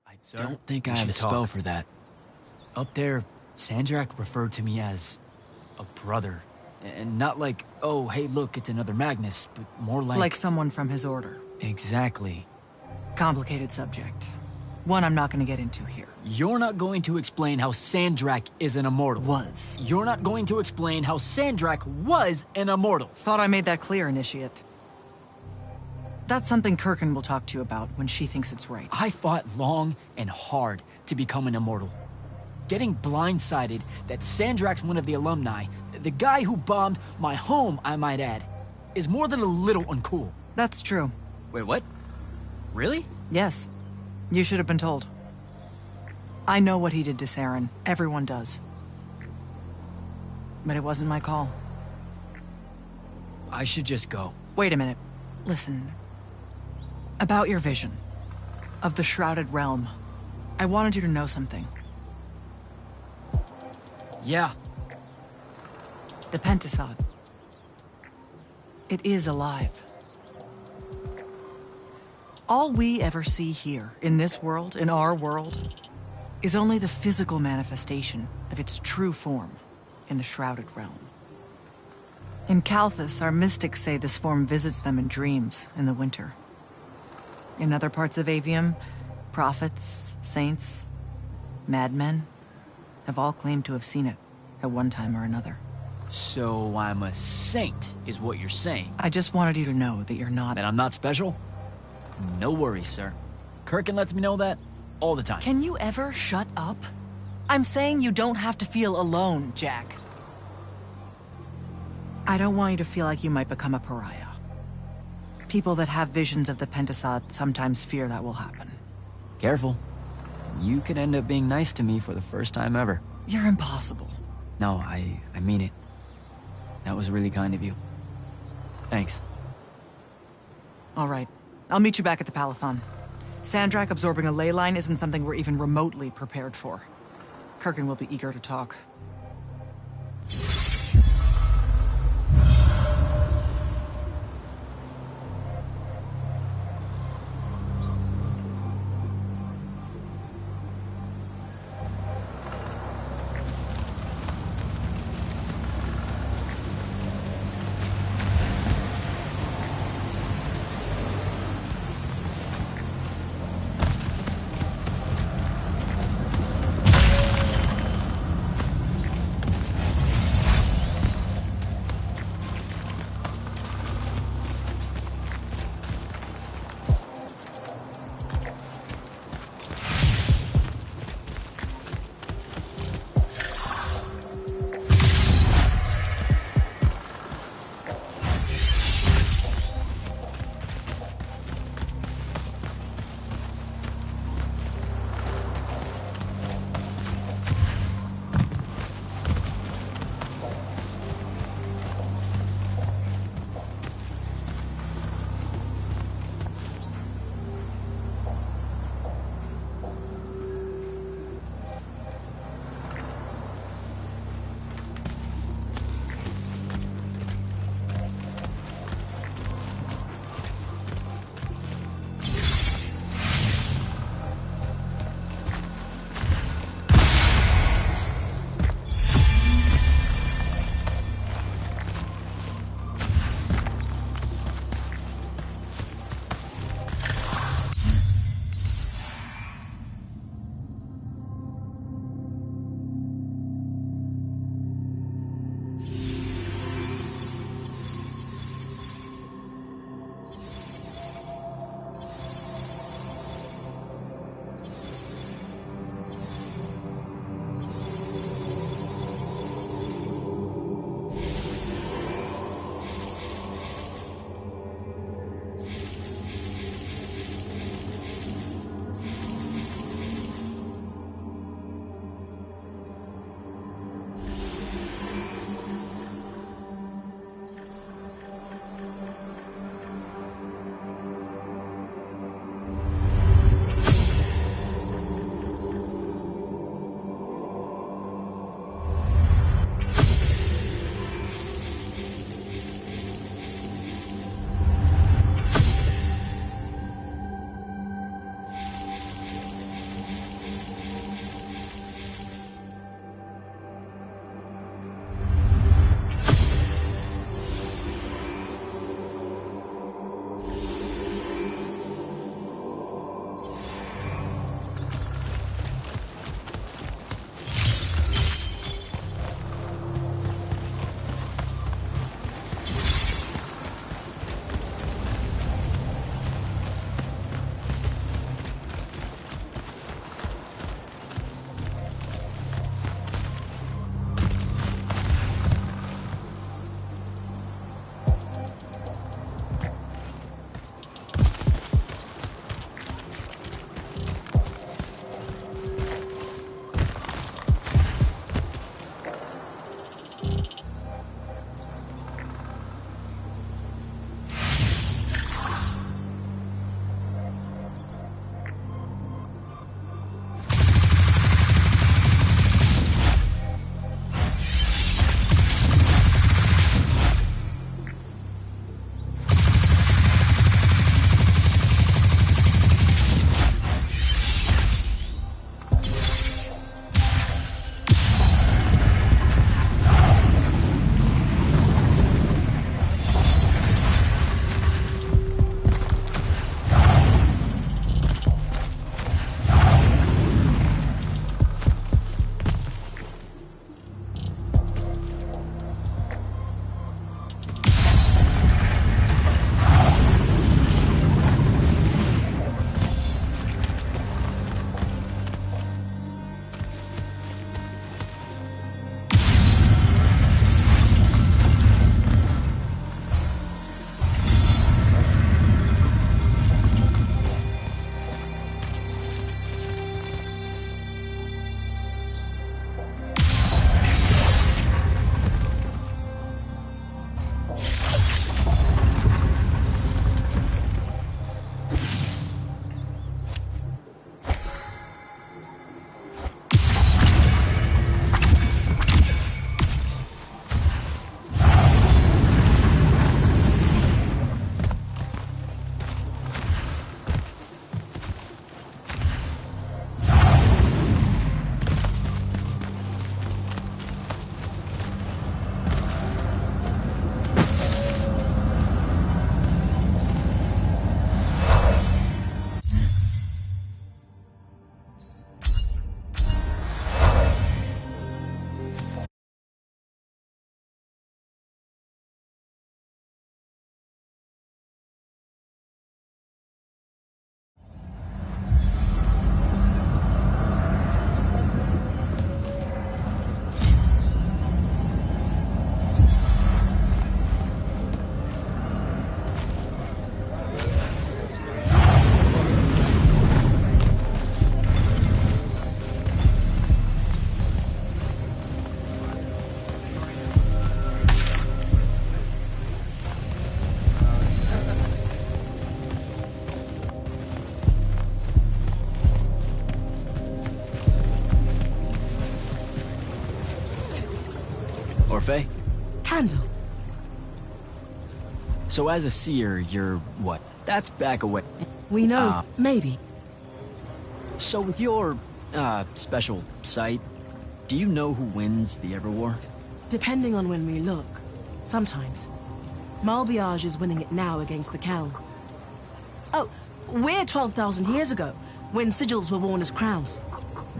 I don't think I have a spell for that. Up there, Sandrak referred to me as a brother. And not like, oh, hey, look, it's another Magnus, but more like... Like someone from his order. Exactly. Complicated subject. One I'm not going to get into here. You're not going to explain how Sandrak is an immortal. Was. You're not going to explain how Sandrak was an immortal. Thought I made that clear, Initiate. That's something Kirkin will talk to you about when she thinks it's right. I fought long and hard to become an immortal. Getting blindsided that Sandrak's one of the alumni, the guy who bombed my home, I might add, is more than a little uncool. That's true. Wait, what? Really? Yes. You should have been told. I know what he did to Saren. Everyone does. But it wasn't my call. I should just go. Wait a minute. Listen. About your vision. Of the Shrouded Realm. I wanted you to know something. Yeah. The Pentasod. It is alive. All we ever see here, in this world, in our world, is only the physical manifestation of its true form in the Shrouded Realm. In Kalthus, our mystics say this form visits them in dreams in the winter. In other parts of Aveum, prophets, saints, madmen have all claimed to have seen it at one time or another. So I'm a saint, is what you're saying? I just wanted you to know that you're not. And I'm not special? No worries, sir. Kirkin lets me know that all the time. Can you ever shut up? I'm saying you don't have to feel alone, Jack. I don't want you to feel like you might become a pariah. People that have visions of the Pentasod sometimes fear that will happen. Careful. You could end up being nice to me for the first time ever. You're impossible. No, I mean it. That was really kind of you. Thanks. All right. I'll meet you back at the Palathon. Sandrak absorbing a ley line isn't something we're even remotely prepared for. Kirkin will be eager to talk. Orphe? Candle. So as a seer, you're what? That's back away. We know, maybe. So with your, special sight, do you know who wins the Everwar? Depending on when we look. Sometimes. Malbiage is winning it now against the Kel. Oh, we're 12,000 years ago, when sigils were worn as crowns.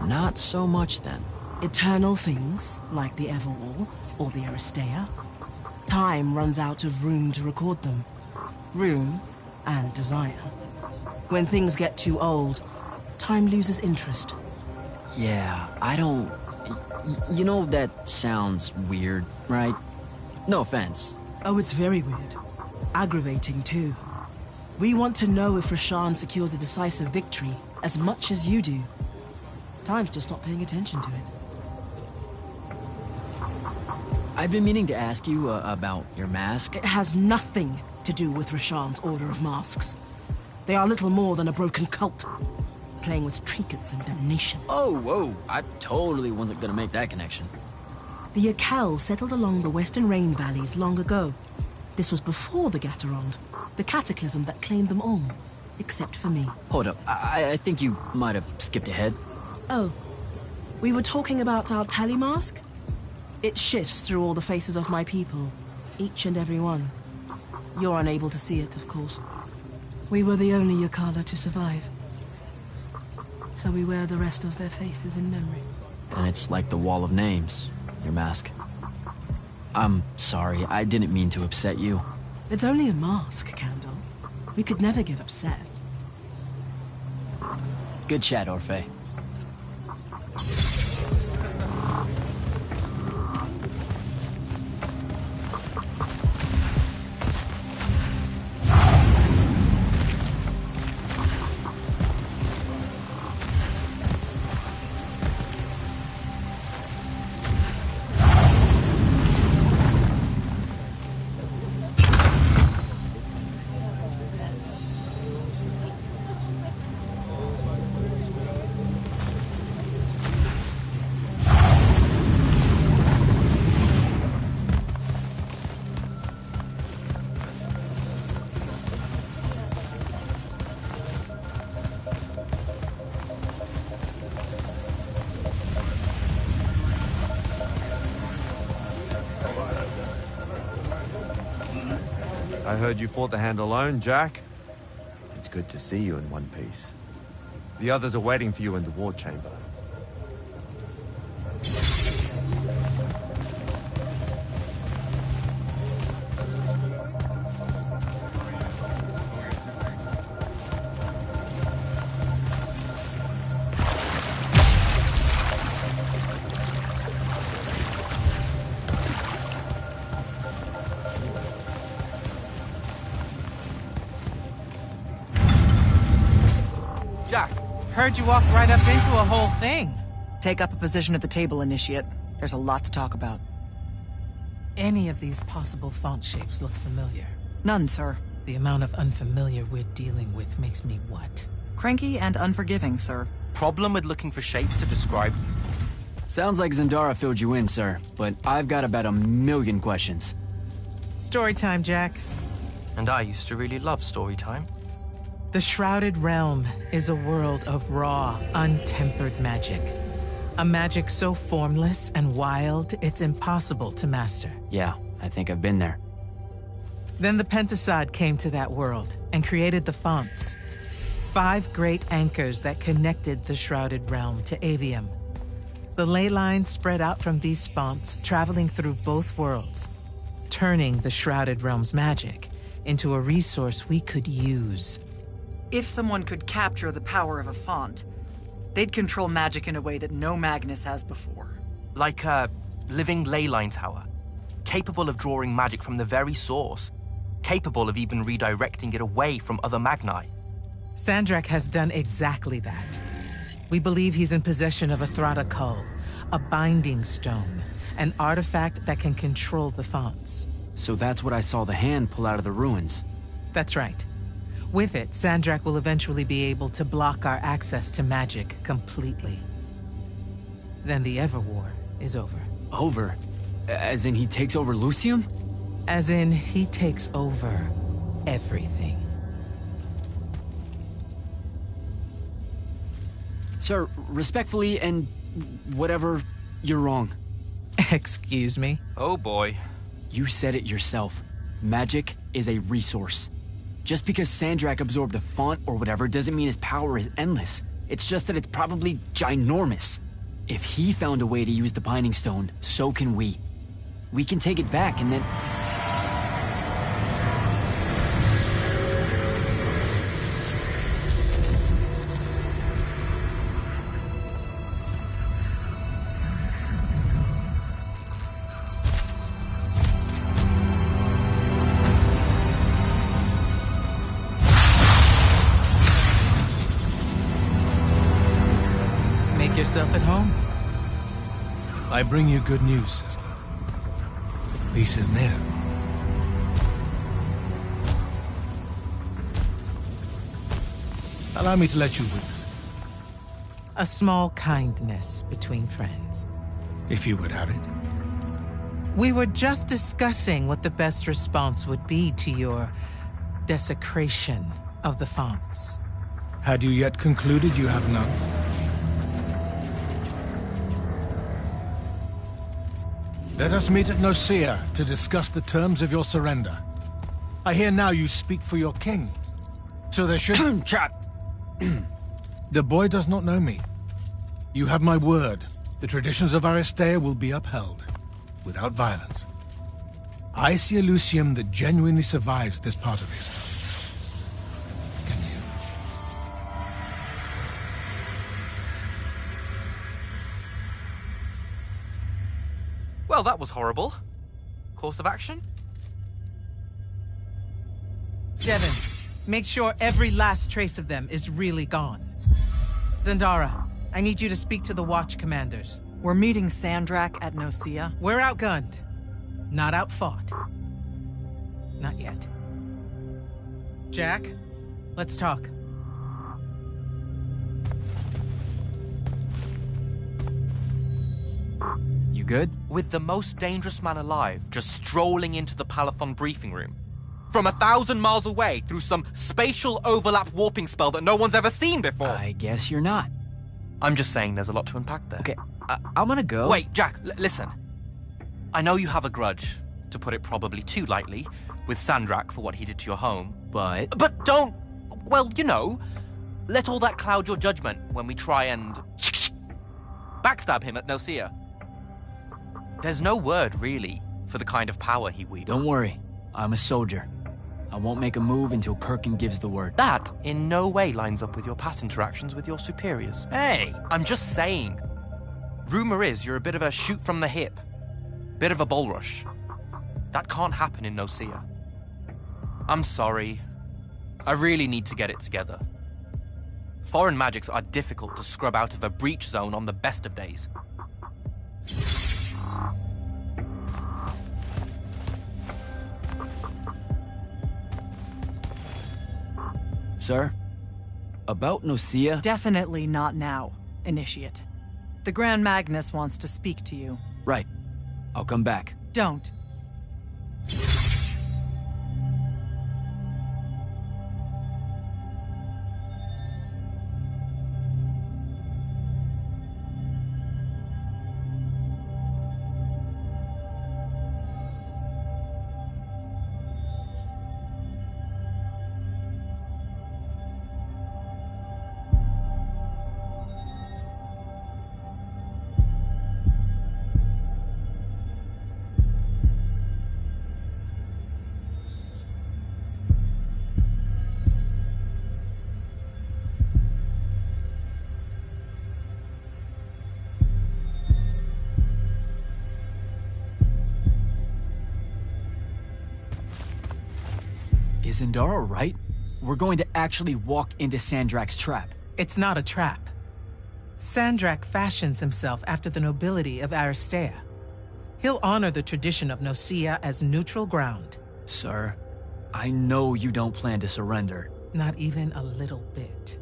Not so much then. Eternal things, like the Everwar, or the Aristea. Time runs out of room to record them. Room and desire. When things get too old, time loses interest. Yeah, I don't... You know, that sounds weird, right? No offense. Oh, it's very weird. Aggravating, too. We want to know if Rasharn secures a decisive victory as much as you do. Time's just not paying attention to it. I've been meaning to ask you about your mask. It has nothing to do with Rasharn's Order of Masks. They are little more than a broken cult, playing with trinkets and damnation. Oh, whoa, I totally wasn't gonna make that connection. The Akel settled along the western rain valleys long ago. This was before the Gatterond, the cataclysm that claimed them all, except for me. Hold up, I think you might have skipped ahead. Oh, we were talking about our tally mask? It shifts through all the faces of my people, each and every one. You're unable to see it, of course. We were the only Yakala to survive. So we wear the rest of their faces in memory. And it's like the wall of names, your mask. I'm sorry, I didn't mean to upset you. It's only a mask, Candle. We could never get upset. Good chat, Orphe. I heard you fought the hand alone, Jack. It's good to see you in one piece. The others are waiting for you in the ward chamber. Jack, heard you walked right up into a whole thing. Take up a position at the table, Initiate. There's a lot to talk about. Any of these possible font shapes look familiar? None, sir. The amount of unfamiliar we're dealing with makes me what? Cranky and unforgiving, sir. Problem with looking for shapes to describe? Sounds like Zendara filled you in, sir, but I've got about 1,000,000 questions. Story time, Jack. And I used to really love story time. The Shrouded Realm is a world of raw, untempered magic. A magic so formless and wild, it's impossible to master. Yeah, I think I've been there. Then the Pentasod came to that world and created the fonts. 5 great anchors that connected the Shrouded Realm to Aveum. The ley lines spread out from these fonts, traveling through both worlds, turning the Shrouded Realm's magic into a resource we could use. If someone could capture the power of a font, they'd control magic in a way that no Magnus has before. Like a living ley line tower, capable of drawing magic from the very source, capable of even redirecting it away from other Magni. Sandrak has done exactly that. We believe he's in possession of a Thrada Cull, a binding stone, an artifact that can control the fonts. So that's what I saw the hand pull out of the ruins. That's right. With it, Sandrak will eventually be able to block our access to magic completely. Then the Everwar is over. Over? As in he takes over Lucium? As in, he takes over everything. Sir, respectfully and whatever, you're wrong. Excuse me? Oh boy. You said it yourself. Magic is a resource. Just because Sandrak absorbed a font or whatever doesn't mean his power is endless. It's just that it's probably ginormous. If he found a way to use the Binding Stone, so can we. We can take it back and then... Make yourself at home. I bring you good news, sister. Peace is near. Allow me to let you witness it, A small kindness between friends. if you would have it. We were just discussing what the best response would be to your desecration of the fonts. Had you yet concluded you have none? Let us meet at Nicaea to discuss the terms of your surrender. I hear now you speak for your king. So there should... Trap! The boy does not know me. You have my word. The traditions of Aristea will be upheld, without violence. I see a Lucium that genuinely survives this part of history. Can you? Well, that was horrible. Course of action? Devin, make sure every last trace of them is really gone. Zendara, I need you to speak to the watch commanders. We're meeting Sandrak at Nicaea. We're outgunned, not outfought. Not yet. Jack, let's talk. You good? With the most dangerous man alive just strolling into the Palathon briefing room. From 1,000 miles away through some spatial overlap warping spell that no one's ever seen before. I guess you're not. I'm just saying there's a lot to unpack there. Okay, I'm gonna go. Wait, Jack, listen. I know you have a grudge, to put it probably too lightly, with Sandrak for what he did to your home. But don't, well, you know, let all that cloud your judgment when we try and backstab him at Nicaea. There's no word, really, for the kind of power he wields. Don't worry, I'm a soldier. I won't make a move until Kirkin gives the word. That in no way lines up with your past interactions with your superiors. Hey! I'm just saying. Rumor is you're a bit of a shoot from the hip. Bit of a bull rush. That can't happen in Nicaea. I'm sorry. I really need to get it together. Foreign magics are difficult to scrub out of a breach zone on the best of days. Sir? About Nicaea? Definitely not now, Initiate. The Grand Magnus wants to speak to you. Right. I'll come back. Don't. Is Zendara right? We're going to actually walk into Sandrak's trap. It's not a trap. Sandrak fashions himself after the nobility of Aristea. He'll honor the tradition of Nicaea as neutral ground. Sir, I know you don't plan to surrender. Not even a little bit.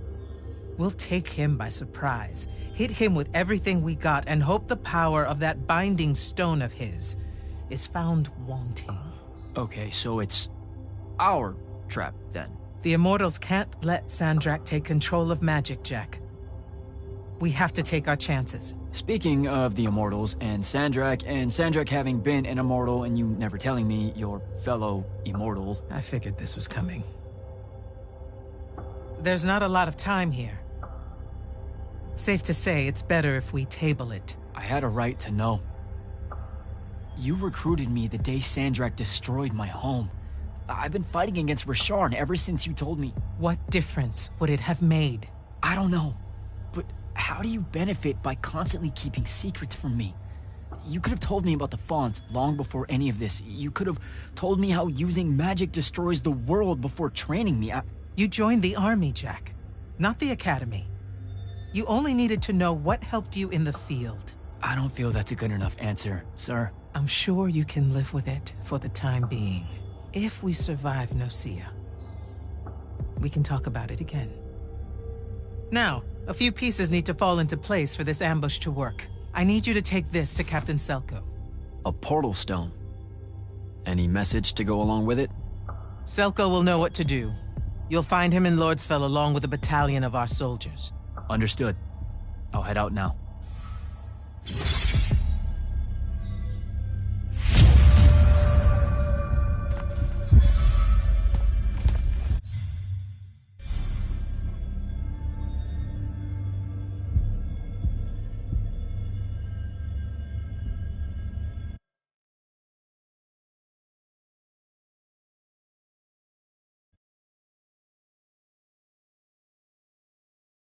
We'll take him by surprise, hit him with everything we got, and hope the power of that binding stone of his is found wanting. Okay, so it's our trap, then. The Immortals can't let Sandrak take control of magic, Jack. We have to take our chances. Speaking of the Immortals and Sandrak having been an Immortal and you never telling me your fellow Immortal... I figured this was coming. There's not a lot of time here. Safe to say, it's better if we table it. I had a right to know. You recruited me the day Sandrak destroyed my home. I've been fighting against Rasharn ever since you told me. What difference would it have made? I don't know. But how do you benefit by constantly keeping secrets from me? You could have told me about the Fonts long before any of this. You could have told me how using magic destroys the world before training me. You joined the army, Jack, not the academy. You only needed to know what helped you in the field. I don't feel that's a good enough answer, sir. I'm sure you can live with it for the time being. If we survive Nocia, we can talk about it again. Now, a few pieces need to fall into place for this ambush to work. I need you to take this to Captain Selko. A portal stone. Any message to go along with it? Selko will know what to do. You'll find him in Lordsfell along with a battalion of our soldiers. Understood. I'll head out now.